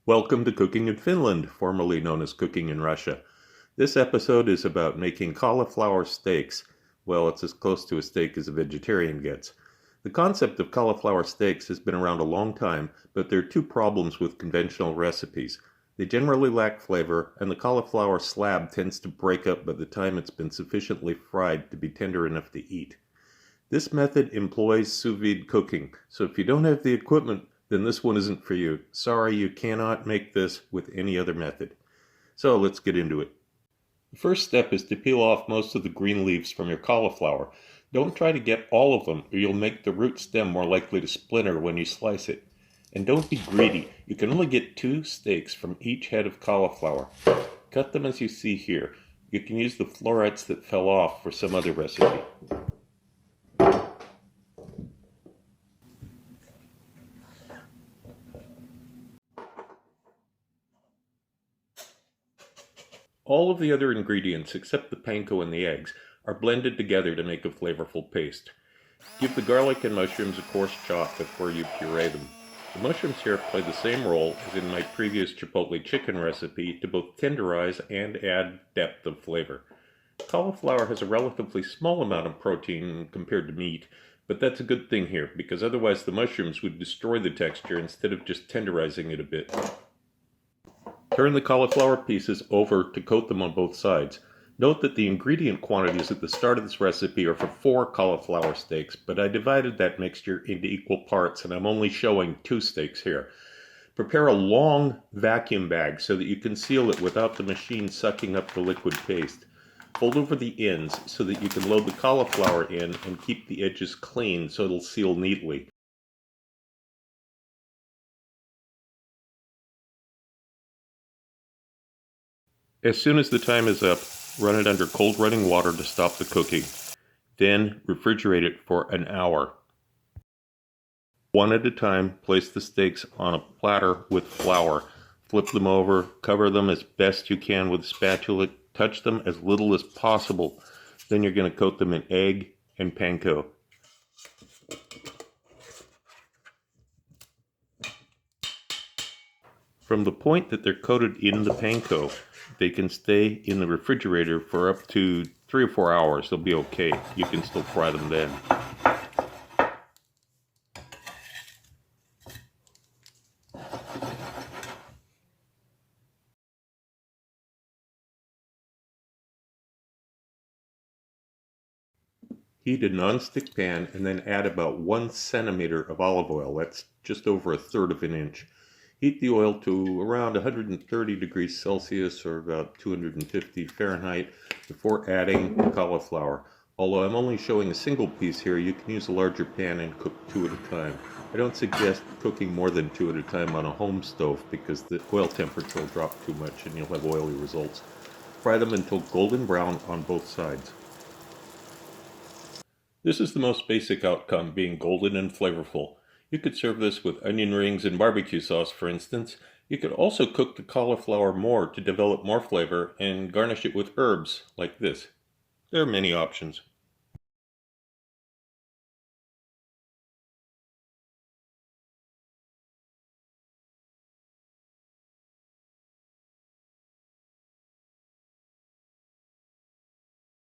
Welcome to Cooking in Finland, formerly known as Cooking in Russia. This episode is about making cauliflower steaks. Well, it's as close to a steak as a vegetarian gets. The concept of cauliflower steaks has been around a long time, but there are two problems with conventional recipes. They generally lack flavor, and the cauliflower slab tends to break up by the time it's been sufficiently fried to be tender enough to eat. This method employs sous vide cooking, so if you don't have the equipment, then this one isn't for you. Sorry, you cannot make this with any other method. So let's get into it. The first step is to peel off most of the green leaves from your cauliflower. Don't try to get all of them, or you'll make the root stem more likely to splinter when you slice it. And don't be greedy. You can only get 2 steaks from each head of cauliflower. Cut them as you see here. You can use the florets that fell off for some other recipe. All of the other ingredients, except the panko and the eggs, are blended together to make a flavorful paste. Give the garlic and mushrooms a coarse chop before you puree them. The mushrooms here play the same role as in my previous chipotle chicken recipe to both tenderize and add depth of flavor. Cauliflower has a relatively small amount of protein compared to meat, but that's a good thing here because otherwise the mushrooms would destroy the texture instead of just tenderizing it a bit. Turn the cauliflower pieces over to coat them on both sides. Note that the ingredient quantities at the start of this recipe are for 4 cauliflower steaks, but I divided that mixture into equal parts and I'm only showing 2 steaks here. Prepare a long vacuum bag so that you can seal it without the machine sucking up the liquid paste. Fold over the ends so that you can load the cauliflower in and keep the edges clean so it'll seal neatly. As soon as the time is up, run it under cold running water to stop the cooking. Then refrigerate it for an hour. One at a time, place the steaks on a platter with flour. Flip them over, cover them as best you can with a spatula, touch them as little as possible. Then you're going to coat them in egg and panko. From the point that they're coated in the panko, they can stay in the refrigerator for up to 3 or 4 hours. They'll be okay. You can still fry them then. Heat a non-stick pan and then add about 1 centimeter of olive oil. That's just over 1/3 of an inch. Heat the oil to around 130 degrees Celsius or about 250 Fahrenheit before adding the cauliflower. Although I'm only showing a single piece here, you can use a larger pan and cook 2 at a time. I don't suggest cooking more than 2 at a time on a home stove because the oil temperature will drop too much and you'll have oily results. Fry them until golden brown on both sides. This is the most basic outcome, being golden and flavorful. You could serve this with onion rings and barbecue sauce, for instance. You could also cook the cauliflower more to develop more flavor and garnish it with herbs like this. There are many options.